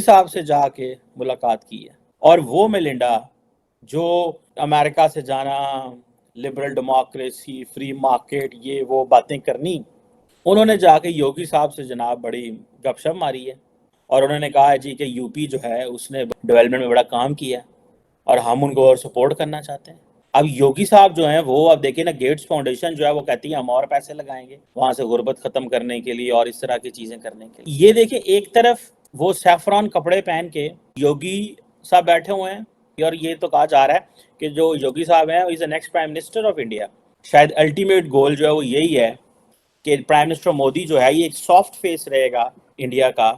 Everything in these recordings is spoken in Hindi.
साहब से जाके मुलाकात की है। और वो मेलिंडा जो अमेरिका से जाना, लिबरल डेमोक्रेसी, फ्री मार्केट, ये वो बातें करनी, उन्होंने जाके योगी साहब से जनाब बड़ी गपशप मारी है। और उन्होंने कहा है जी कि यूपी जो है उसने डेवलपमेंट में बड़ा काम किया है और हम उनको और सपोर्ट करना चाहते हैं। अब योगी साहब जो हैं वो, अब देखिए ना, गेट्स फाउंडेशन जो है वो कहती है हम और पैसे लगाएंगे वहां से गुर्बत खत्म करने के लिए और इस तरह की चीजें करने के लिए। ये देखिए, एक तरफ वो सैफरॉन कपड़े पहन के योगी साहब बैठे हुए हैं और ये तो कहा जा रहा है कि जो योगी साहब हैं is the next prime minister of India. शायद अल्टीमेट गोल जो है वो यही है कि प्राइम मिनिस्टर मोदी जो है ये एक सॉफ्ट फेस रहेगा इंडिया का।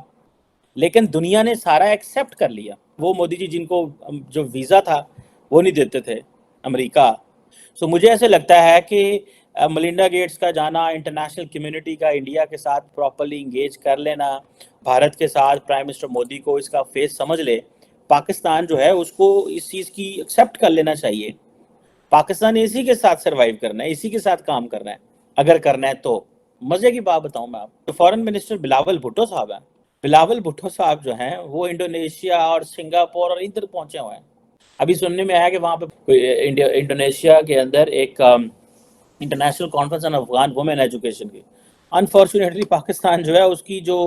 लेकिन दुनिया ने सारा एक्सेप्ट कर लिया। वो मोदी जी जिनको जो वीज़ा था वो नहीं देते थे अमेरिका। सो मुझे ऐसे लगता है कि मलिंडा गेट्स का जाना, इंटरनेशनल कम्युनिटी का इंडिया के साथ प्रॉपर्ली इंगेज कर लेना, भारत के साथ प्राइम मिनिस्टर मोदी को इसका फेस समझ ले, पाकिस्तान जो है उसको इस चीज़ की एक्सेप्ट कर लेना चाहिए। पाकिस्तान इसी के साथ सर्वाइव करना है, इसी के साथ काम करना है अगर करना है तो। मज़े की बात बताऊं मैं आपको, तो फॉरेन मिनिस्टर बिलावल भुट्टो साहब हैं। बिलावल भुट्टो साहब जो हैं वो इंडोनेशिया और सिंगापुर और इधर पहुंचे हुए हैं। अभी सुनने में आया कि वहाँ पे इंडोनेशिया के अंदर एक international conference on Afghan women education की। अनफॉर्चुनेटली पाकिस्तान जो है उसकी जो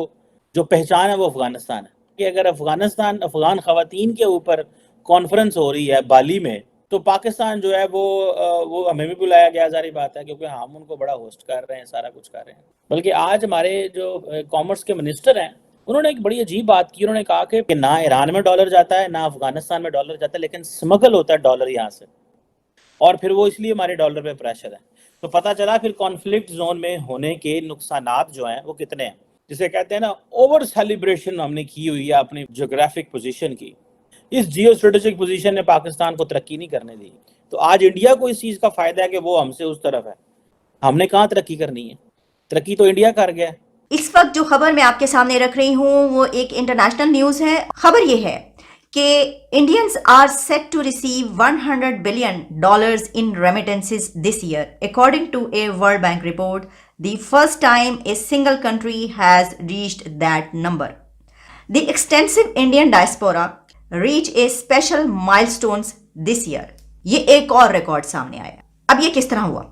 जो पहचान है वो अफगानिस्तान है कि अगर अफगानिस्तान अफगान खवातीन के ऊपर कॉन्फ्रेंस हो रही है बाली में, तो पाकिस्तान जो है वो हमें भी बुलाया गया, सारी बात है, क्योंकि हम उनको बड़ा होस्ट कर रहे हैं, सारा कुछ कर रहे हैं। बल्कि आज हमारे जो कॉमर्स के मिनिस्टर हैं उन्होंने एक बड़ी अजीब बात की। उन्होंने कहा कि ना ईरान में डॉलर जाता है ना अफगानिस्तान में डॉलर जाता है, लेकिन स्मगल होता है डॉलर यहाँ से, और फिर वो इसलिए हमारे डॉलर पे प्रेशर है। तो पता चला फिर कॉन्फ्लिक्ट जोन में होने के नुकसानात जो हैं वो कितने हैं। जिसे कहते हैं ना, ओवर सेलिब्रेशन हमने की हुई है अपनी जोग्राफिक पोजीशन की। इस जियो स्ट्रेटेजिक पोजीशन ने पाकिस्तान को तरक्की नहीं करने दी। तो आज इंडिया को इस चीज़ का फायदा है कि वो हमसे उस तरफ है। हमने कहाँ तरक्की करनी है, तरक्की तो इंडिया कर गया है। इस वक्त जो खबर मैं आपके सामने रख रही हूँ वो एक इंटरनेशनल न्यूज़ है। खबर ये है कि Indians are set to receive $100 billion in remittances this year, according to a World Bank report, the first time a single country has reached that number. The extensive Indian diaspora reached a special milestones this year. ये एक और रिकॉर्ड सामने आया। अब ये किस तरह हुआ?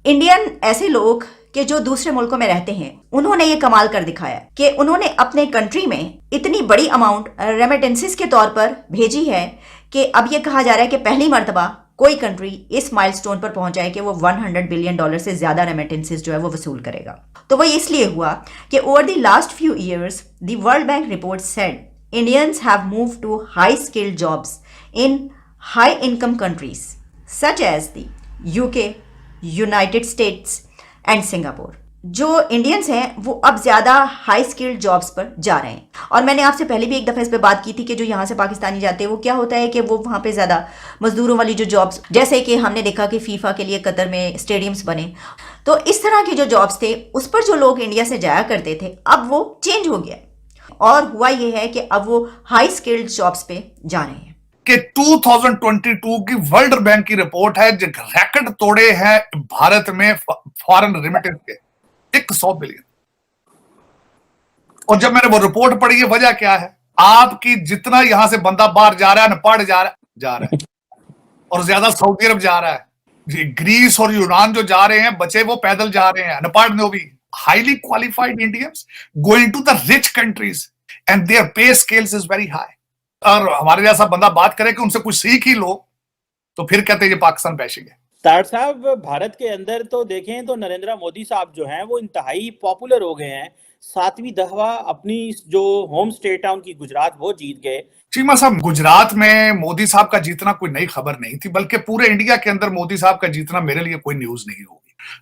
इंडियन ऐसे लोग कि जो दूसरे मुल्कों में रहते हैं, उन्होंने ये कमाल कर दिखाया कि उन्होंने अपने कंट्री में इतनी बड़ी अमाउंट रेमिटेंसेस के तौर पर भेजी है कि अब ये कहा जा रहा है कि पहली मर्तबा कोई कंट्री इस माइलस्टोन पर पहुंच जाए कि वो $100 बिलियन से ज्यादा रेमिटेंसेस जो है वो वसूल करेगा। तो वो इसलिए हुआ कि over the last few years the World Bank report said Indians have moved to high skilled jobs in high income countries such as the UK, United States and Singapore. जो इंडियंस हैं वो अब ज़्यादा हाई स्किल्ड जॉब्स पर जा रहे हैं। और मैंने आपसे पहले भी एक दफ़ा इस पर बात की थी कि जो यहाँ से पाकिस्तानी जाते हैं वो क्या होता है कि वो वहाँ पे ज़्यादा मजदूरों वाली जो जॉब्स, जैसे कि हमने देखा कि फीफा के लिए कतर में स्टेडियम्स बने, तो इस तरह की जो जॉब्स थे उस पर जो लोग इंडिया से जाया करते थे अब वो चेंज हो गया और हुआ ये है कि अब वो हाई स्किल्ड जॉब्स पे जा रहे हैं। कि 2022 की वर्ल्ड बैंक की रिपोर्ट है जो रिकॉर्ड तोड़े हैं भारत में फॉरेन रेमिटेंस के 100 बिलियन। और जब मैंने वो रिपोर्ट पढ़ी है, वजह क्या है? आपकी जितना यहां से बंदा बाहर जा रहा है, नेपाल जा रहा है और ज्यादा सऊदी अरब जा रहा है, ग्रीस और यूनान जो जा रहे हैं, बचे वो पैदल जा रहे हैं। नेपाल में भी highly qualified Indians going to the rich countries and their pay scales is very high. और हमारे जैसा बंदा बात करे कि उनसे कुछ सीख ही लो तो फिर कहते हैं ये पाकिस्तान बैशिंग है। तार साहब, भारत के अंदर तो देखें तो नरेंद्र मोदी साहब जो हैं वो इंतहाई पॉपुलर हो गए हैं। 7वीं दफा अपनी जो होम स्टेट है उनकी गुजरात, वो जीत गए। चीमा साहब, गुजरात में मोदी साहब का जीतना कोई नई खबर नहीं थी, बल्कि पूरे इंडिया के अंदर मोदी साहब का जीतना मेरे लिए कोई न्यूज नहीं होगी।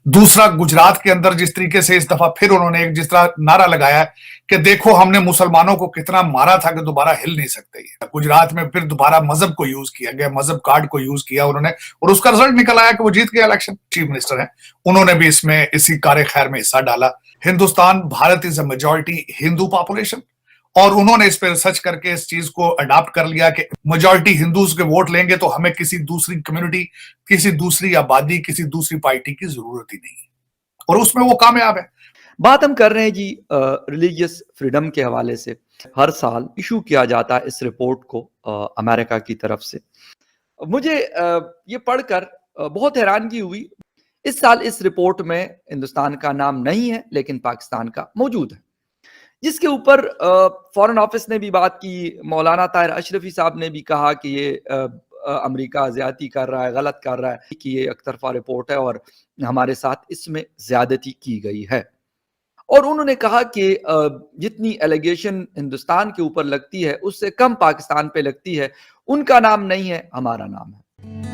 दूसरा, गुजरात के अंदर जिस तरीके से इस दफा फिर उन्होंने एक जिस तरह नारा लगाया कि देखो हमने मुसलमानों को कितना मारा था कि दोबारा हिल नहीं सकते। गुजरात में फिर दोबारा मजहब को यूज किया गया, मजहब कार्ड को यूज किया उन्होंने, और उसका रिजल्ट निकल आया कि वो जीत गए इलेक्शन। चीफ मिनिस्टर हैं, उन्होंने भी इसमें इसी कार्य खैर में हिस्सा डाला। Hindustan, Bharat is a majority Hindu population, और उन्होंने इस पर रिसर्च करके इस चीज को अडॉप्ट कर लिया कि मेजॉरिटी हिंदूज के वोट लेंगे तो हमें किसी दूसरी कम्युनिटी, किसी दूसरी आबादी, किसी दूसरी पार्टी की जरूरत ही नहीं है, और उसमें वो कामयाब है। बात हम कर रहे हैं जी रिलीजियस फ्रीडम के हवाले से। हर साल इशू किया जाता है इस रिपोर्ट को अमेरिका की तरफ से। मुझे ये पढ़कर बहुत हैरानगी हुई। इस साल इस रिपोर्ट में हिंदुस्तान का नाम नहीं है, लेकिन पाकिस्तान का मौजूद है, जिसके ऊपर फॉरेन ऑफिस ने भी बात की। मौलाना ताहिर अशरफी साहब ने भी कहा कि ये अमेरिका ज्यादती कर रहा है, गलत कर रहा है, कि ये एक तरफा रिपोर्ट है और हमारे साथ इसमें ज्यादती की गई है। और उन्होंने कहा कि जितनी एलिगेशन हिंदुस्तान के ऊपर लगती है उससे कम पाकिस्तान पे लगती है। उनका नाम नहीं है, हमारा नाम है।